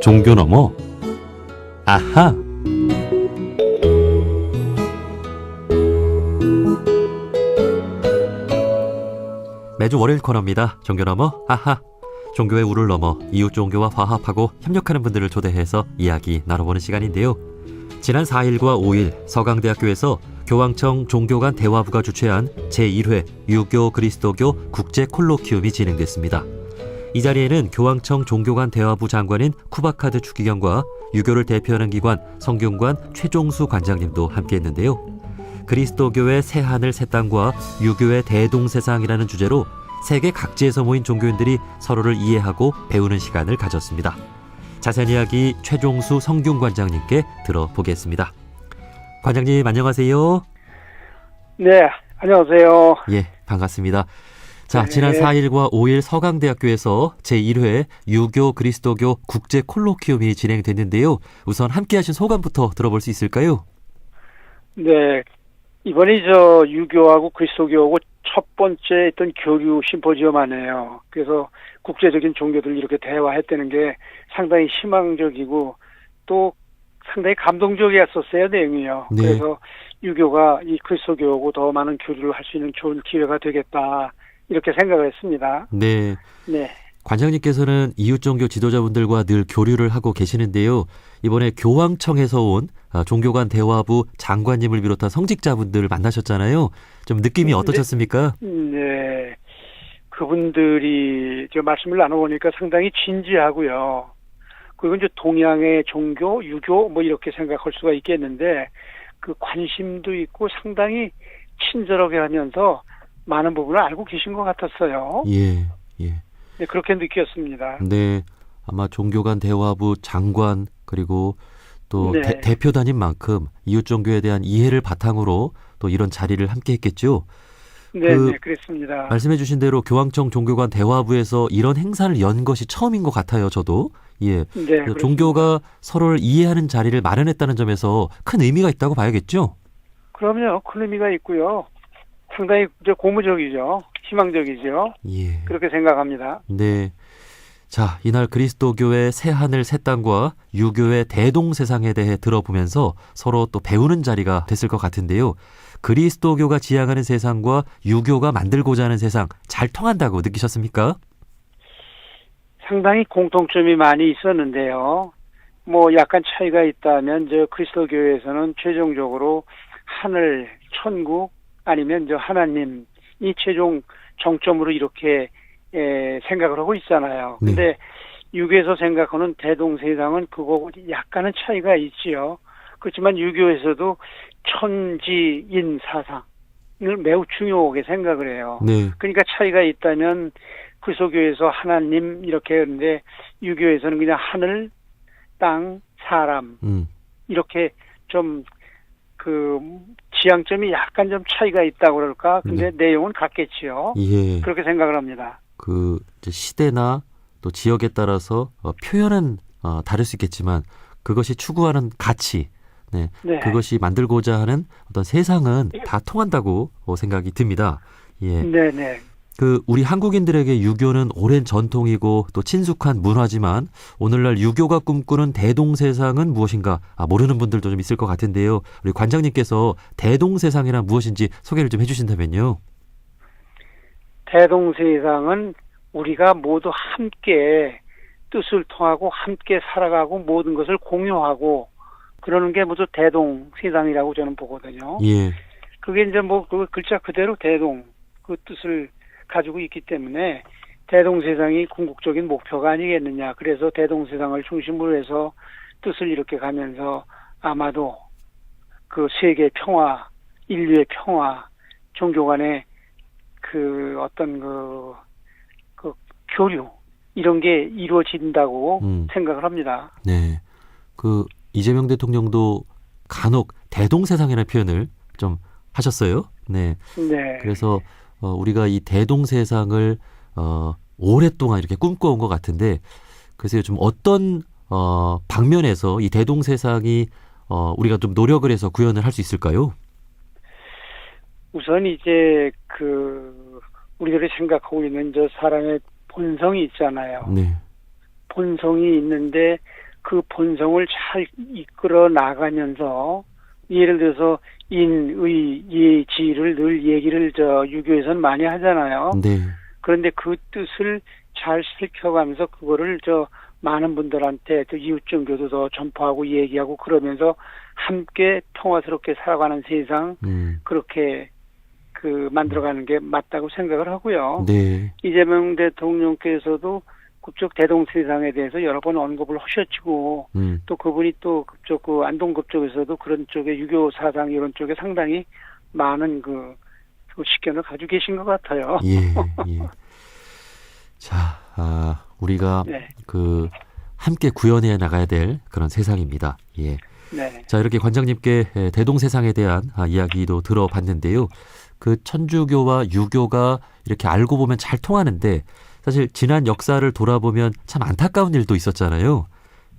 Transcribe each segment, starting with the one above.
종교 넘어 아하. 매주 월요일 코너입니다. 종교 넘어 아하. 종교의 우를 넘어 이웃 종교와 화합하고 협력하는 분들을 초대해서 이야기 나눠보는 시간인데요. 지난 4일과 5일 서강대학교에서 교황청 종교간 대화부가 주최한 제1회 유교 그리스도교 국제 콜로키움이 진행됐습니다. 이 자리에는 교황청 종교간 대화부 장관인 쿠바카드 추기경과 유교를 대표하는 기관 성균관 최종수 관장님도 함께했는데요. 그리스도교의 새 하늘 새 땅과 유교의 대동세상이라는 주제로 세계 각지에서 모인 종교인들이 서로를 이해하고 배우는 시간을 가졌습니다. 자세한 이야기 최종수 성균관장님께 들어보겠습니다. 관장님 안녕하세요. 네, 안녕하세요. 예, 반갑습니다. 자, 네. 지난 4일과 5일 서강대학교에서 제1회 유교 그리스도교 국제 콜로키움이 진행됐는데요. 우선 함께하신 소감부터 들어볼 수 있을까요? 네, 이번에 유교하고 그리스도교하고 첫 번째 있던 교류 심포지엄하네요. 그래서 국제적인 종교들 이렇게 대화했다는 게 상당히 희망적이고 또 상당히 감동적이었었어요, 내용이요. 네. 그래서 유교가 이 그리스도교하고 더 많은 교류를 할 수 있는 좋은 기회가 되겠다, 이렇게 생각을 했습니다. 네. 네. 관장님께서는 이웃 종교 지도자분들과 늘 교류를 하고 계시는데요. 이번에 교황청에서 온 종교간 대화부 장관님을 비롯한 성직자분들을 만나셨잖아요. 좀 느낌이 어떠셨습니까? 네. 그분들이 말씀을 나눠보니까 상당히 진지하고요. 그리고 이제 동양의 종교, 유교 이렇게 생각할 수가 있겠는데 그 관심도 있고 상당히 친절하게 하면서 많은 부분을 알고 계신 것 같았어요. 예, 예. 네, 그렇게 느꼈습니다. 네. 아마 종교간 대화부 장관 그리고 또 네. 대표단인 만큼 이웃 종교에 대한 이해를 바탕으로 또 이런 자리를 함께 했겠죠. 네, 네, 그랬습니다. 말씀해 주신 대로 교황청 종교간 대화부에서 이런 행사를 연 것이 처음인 것 같아요, 저도. 예. 네, 종교가 서로를 이해하는 자리를 마련했다는 점에서 큰 의미가 있다고 봐야겠죠? 그럼요. 큰 의미가 있고요. 상당히 고무적이죠. 희망적이죠. 예. 그렇게 생각합니다. 네. 자, 이날 그리스도교의 새 하늘 새 땅과 유교의 대동세상에 대해 들어보면서 서로 또 배우는 자리가 됐을 것 같은데요. 그리스도교가 지향하는 세상과 유교가 만들고자 하는 세상 잘 통한다고 느끼셨습니까? 상당히 공통점이 많이 있었는데요. 약간 차이가 있다면 그리스도교에서는 최종적으로 하늘, 천국 아니면 하나님이 최종 정점으로 이렇게 생각을 하고 있잖아요. 네. 근데 유교에서 생각하는 대동세상은 그거하고 약간은 차이가 있지요. 그렇지만 유교에서도 천지인 사상을 매우 중요하게 생각을 해요. 네. 그러니까 차이가 있다면 그리스도교에서 하나님 이렇게 하는데 유교에서는 그냥 하늘, 땅, 사람 이렇게 좀 지향점이 약간 좀 차이가 있다고 그럴까? 근데 내용은 같겠지요. 예. 그렇게 생각을 합니다. 이제 시대나 또 지역에 따라서 표현은 다를 수 있겠지만 그것이 추구하는 가치, 네. 그것이 만들고자 하는 어떤 세상은 다 통한다고 생각이 듭니다. 예. 네네. 우리 한국인들에게 유교는 오랜 전통이고 또 친숙한 문화지만 오늘날 유교가 꿈꾸는 대동세상은 무엇인가 모르는 분들도 좀 있을 것 같은데요. 우리 관장님께서 대동세상이란 무엇인지 소개를 좀 해주신다면요. 대동세상은 우리가 모두 함께 뜻을 통하고 함께 살아가고 모든 것을 공유하고 그러는 게 모두 대동세상이라고 저는 보거든요. 예. 그게 이제 그 글자 그대로 대동 그 뜻을 가지고 있기 때문에 대동세상이 궁극적인 목표가 아니겠느냐. 그래서 대동세상을 중심으로 해서 뜻을 이렇게 가면서 아마도 그 세계 평화, 인류의 평화, 종교 간의 어떤 교류 이런 게 이루어진다고 생각을 합니다. 네. 이재명 대통령도 간혹 대동세상이라는 표현을 좀 하셨어요. 네. 네. 그래서 우리가 이 대동세상을 오랫동안 이렇게 꿈꿔온 것 같은데 그래서 좀 어떤 방면에서 이 대동세상이 우리가 좀 노력을 해서 구현을 할 수 있을까요? 우선 이제 우리들이 생각하고 있는 사람의 본성이 있잖아요. 네. 본성이 있는데 그 본성을 잘 이끌어 나가면서 예를 들어서 인의 예지를 늘 얘기를 유교에서는 많이 하잖아요. 네. 그런데 그 뜻을 잘 살펴가면서 그거를 많은 분들한테 또 이웃 종교도 더 전파하고 얘기하고 그러면서 함께 평화스럽게 살아가는 세상 그렇게 만들어가는 게 맞다고 생각을 하고요. 네. 이재명 대통령께서도 그쪽 대동세상에 대해서 여러 번 언급을 하셨고 또 그분이 또 그쪽 안동급 쪽에서도 그런 쪽에 유교 사상 이런 쪽에 상당히 많은 그 식견을 가지고 계신 것 같아요. 예. 예. 자, 우리가 네. 함께 구현해 나가야 될 그런 세상입니다. 예. 네. 자, 이렇게 관장님께 대동세상에 대한 이야기도 들어봤는데요. 그 천주교와 유교가 이렇게 알고 보면 잘 통하는데 사실 지난 역사를 돌아보면 참 안타까운 일도 있었잖아요.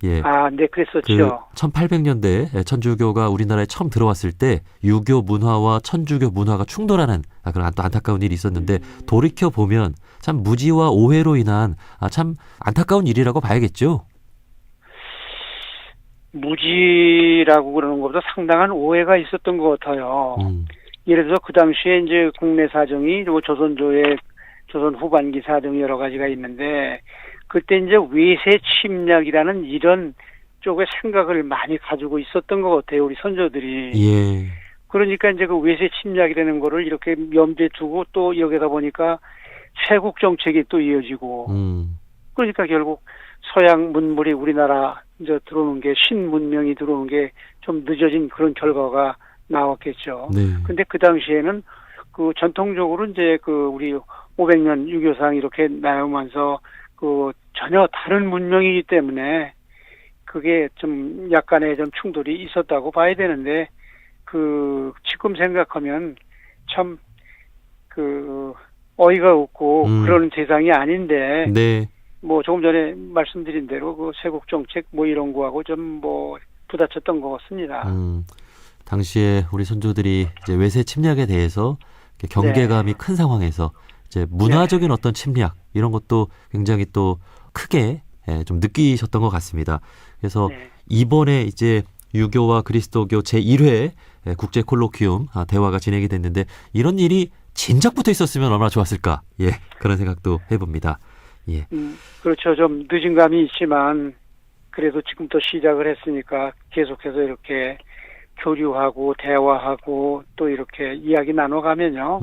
예. 네, 그랬었죠. 1800년대 천주교가 우리나라에 처음 들어왔을 때 유교 문화와 천주교 문화가 충돌하는 그런 또 안타까운 일이 있었는데 돌이켜 보면 참 무지와 오해로 인한 참 안타까운 일이라고 봐야겠죠. 무지라고 그러는 것보다 상당한 오해가 있었던 것 같아요. 예를 들어서 그 당시에 이제 국내 사정이 조선 후반기 사정이 여러 가지가 있는데 그때 이제 외세 침략이라는 이런 쪽의 생각을 많이 가지고 있었던 것 같아요, 우리 선조들이. 예. 그러니까 이제 그 외세 침략이라는 거를 이렇게 염두에 두고 또 여기다 보니까 세국 정책이 또 이어지고. 그러니까 결국 서양 문물이 우리나라 이제 들어오는 게 신문명이 들어오는 게 좀 늦어진 그런 결과가 나왔겠죠. 네. 근데 그 당시에는 전통적으로 이제 우리 500년 유교상 이렇게 나오면서 전혀 다른 문명이기 때문에 그게 좀 약간의 좀 충돌이 있었다고 봐야 되는데 지금 생각하면 참 어이가 없고 그런 세상이 아닌데 네. 뭐 조금 전에 말씀드린 대로 세국 정책 뭐 이런 거하고 좀 부딪혔던 것 같습니다. 당시에 우리 선조들이 이제 외세 침략에 대해서 경계감이 큰 상황에서 이제 문화적인 어떤 침략 이런 것도 굉장히 또 크게 좀 느끼셨던 것 같습니다. 그래서 이번에 이제 유교와 그리스도교 제1회 국제 콜로퀴움 대화가 진행이 됐는데 이런 일이 진작부터 있었으면 얼마나 좋았을까. 예, 그런 생각도 해봅니다. 예. 그렇죠. 좀 늦은 감이 있지만 그래도 지금부터 시작을 했으니까 계속해서 이렇게 교류하고 대화하고 또 이렇게 이야기 나눠가면요.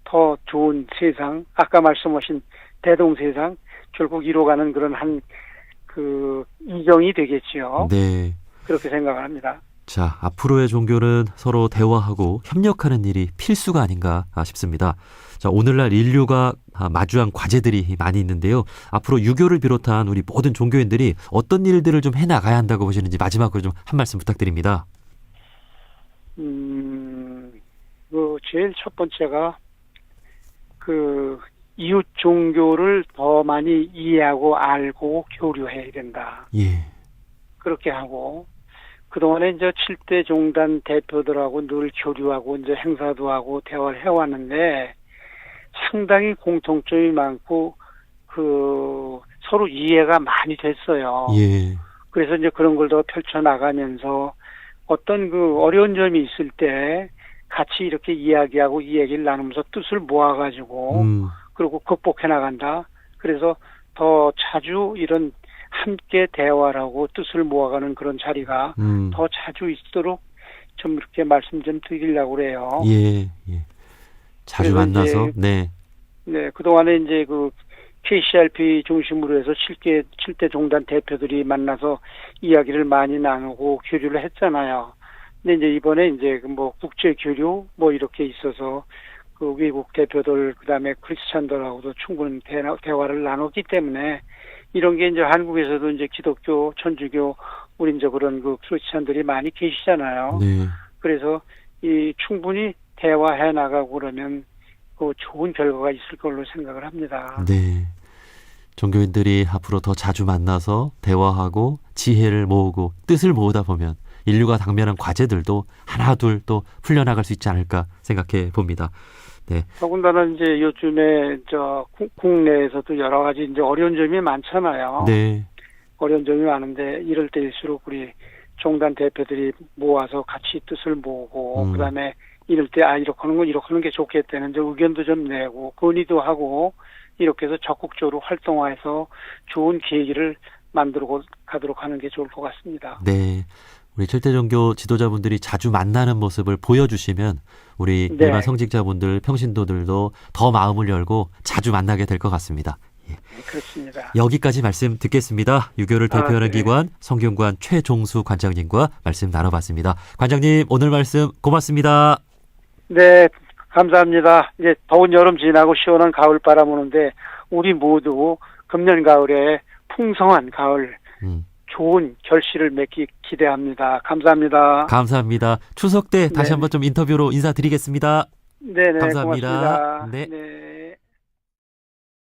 더 좋은 세상, 아까 말씀하신 대동세상 결국 이뤄가는 그런 이정이 되겠지요. 네. 그렇게 생각을 합니다. 자, 앞으로의 종교는 서로 대화하고 협력하는 일이 필수가 아닌가 싶습니다. 자, 오늘날 인류가 마주한 과제들이 많이 있는데요. 앞으로 유교를 비롯한 우리 모든 종교인들이 어떤 일들을 좀 해나가야 한다고 보시는지 마지막으로 좀 한 말씀 부탁드립니다. 제일 첫 번째가 이웃 종교를 더 많이 이해하고 알고 교류해야 된다. 예. 그렇게 하고 그동안에 이제 7대 종단 대표들하고 늘 교류하고 이제 행사도 하고 대화를 해왔는데 상당히 공통점이 많고 서로 이해가 많이 됐어요. 예. 그래서 이제 그런 걸 더 펼쳐나가면서 어떤 어려운 점이 있을 때 같이 이렇게 이야기하고 이 얘기를 나누면서 뜻을 모아가지고 그리고 극복해 나간다. 그래서 더 자주 이런 함께 대화를 하고 뜻을 모아가는 그런 자리가 더 자주 있도록 좀 이렇게 말씀 좀 드리려고 그래요. 예, 예. 자주 만나서, 네. 네, 그동안에 이제 KCRP 중심으로 해서 7대 종단 대표들이 만나서 이야기를 많이 나누고 교류를 했잖아요. 근데 이제 이번에 이제 국제 교류 이렇게 있어서 외국 대표들 그다음에 크리스찬들하고도 충분히 대화를 나눴기 때문에 이런 게 이제 한국에서도 이제 기독교, 천주교, 우리 이제 그런 크리스찬들이 많이 계시잖아요. 네. 그래서 충분히 대화해 나가고 그러면 좋은 결과가 있을 걸로 생각을 합니다. 네. 종교인들이 앞으로 더 자주 만나서 대화하고 지혜를 모으고 뜻을 모으다 보면 인류가 당면한 과제들도 하나 둘 또 풀려나갈 수 있지 않을까 생각해 봅니다. 네. 더군다나 이제 요즘에 국내에서도 여러 가지 이제 어려운 점이 많잖아요. 네. 어려운 점이 많은데 이럴 때일수록 우리 종단 대표들이 모아서 같이 뜻을 모으고 그다음에 이럴 때 이렇게 하는 게 좋겠다는 이제 의견도 좀 내고 건의도 하고 이렇게 해서 적극적으로 활동화해서 좋은 계기를 만들어 가도록 하는 게 좋을 것 같습니다. 네. 우리 7대 종교 지도자분들이 자주 만나는 모습을 보여주시면 우리 네. 일반 성직자분들, 평신도들도 더 마음을 열고 자주 만나게 될 것 같습니다. 네, 그렇습니다. 여기까지 말씀 듣겠습니다. 유교를 대표하는 네. 기관 성균관 최종수 관장님과 말씀 나눠봤습니다. 관장님 오늘 말씀 고맙습니다. 네, 감사합니다. 이제 더운 여름 지나고 시원한 가을 바람 오는데 우리 모두 금년 가을에 풍성한 가을 좋은 결실을 맺기 기대합니다. 감사합니다. 감사합니다. 추석 때 다시 네. 한번 좀 인터뷰로 인사드리겠습니다. 네네, 감사합니다. 고맙습니다. 네. 네.